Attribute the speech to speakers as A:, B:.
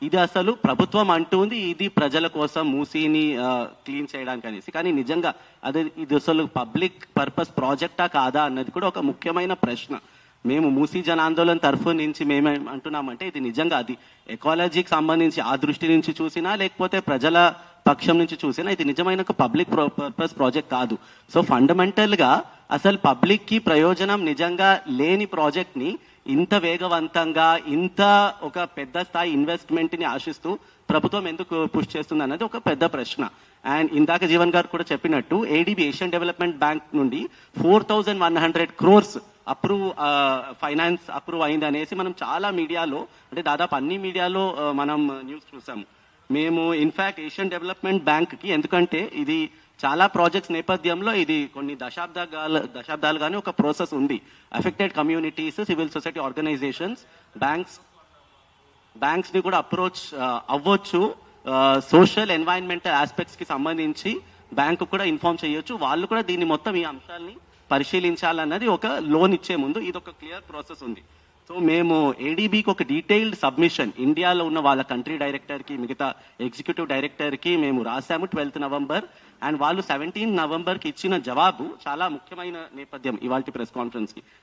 A: ఇది అసలు ప్రభుత్వం అంటుంది ఇది ప్రజల కోసం మూసీని క్లీన్ చేయడానికి అనేసి, కానీ నిజంగా అదే ఇది అసలు పబ్లిక్ పర్పస్ ప్రాజెక్టా కాదా అన్నది కూడా ఒక ముఖ్యమైన ప్రశ్న. మేము మూసీ జన ఆందోళన తరఫు నుంచి మేమే అంటున్నామంటే ఇది నిజంగా అది ఎకాలజీకి సంబంధించి ఆ దృష్టి నుంచి చూసినా లేకపోతే ప్రజల పక్షం నుంచి చూసినా ఇది నిజమైన ఒక పబ్లిక్ పర్పస్ ప్రాజెక్ట్ కాదు. సో ఫండమెంటల్ గా అసలు పబ్లిక్ కి ప్రయోజనం నిజంగా లేని ప్రాజెక్ట్ ని ఇంత వేగవంతంగా ఇంత ఒక పెద్ద స్థాయి ఇన్వెస్ట్మెంట్ ని ఆశిస్తూ ప్రభుత్వం ఎందుకు పుష్ చేస్తుంది అన్నది ఒక పెద్ద ప్రశ్న. అండ్ ఇందాక జీవన్ గారు కూడా చెప్పినట్టు ఏడీబీ ఏషియన్ డెవలప్మెంట్ బ్యాంక్ నుండి 4100 crores అప్రూవ్ ఫైనాన్స్ అప్రూవ్ అయింది అనేసి మనం చాలా మీడియాలో అంటే దాదాపు అన్ని మీడియాలో మనం న్యూస్ చూసాము. మేము ఇన్ఫాక్ట్ ఏషియన్ డెవలప్మెంట్ బ్యాంక్ కి ఎందుకంటే ఇది చాలా ప్రాజెక్ట్స్ నేపథ్యంలో ఇది కొన్ని దశాబ్దాలుగానే ఒక ప్రాసెస్ ఉంది. Affected communities, civil society organisations banks ని కూడా అప్రోచ్ అవ్వచ్చు. సోషల్ ఎన్వైరన్మెంటల్ ఆస్పెక్ట్స్ కి సంబంధించి బ్యాంకు కూడా ఇన్ఫార్మ్ చేయొచ్చు. వాళ్ళు కూడా దీన్ని మొత్తం ఈ అంశాలని పరిశీలించాలన్నది ఒక లోన్ ఇచ్చే ముందు ఇది ఒక క్లియర్ ప్రాసెస్ ఉంది. సో మేము ఏడీబీకి ఒక డీటెయిల్డ్ సబ్మిషన్ ఇండియాలో ఉన్న వాళ్ళ కంట్రీ డైరెక్టర్ కి మిగతా ఎగ్జిక్యూటివ్ డైరెక్టర్ కి మేము రాసాము 12th November. అండ్ వాళ్ళు 17th November కి ఇచ్చిన జవాబు చాలా ముఖ్యమైన నేపథ్యం ఇవాళ ప్రెస్ కాన్ఫరెన్స్ కి.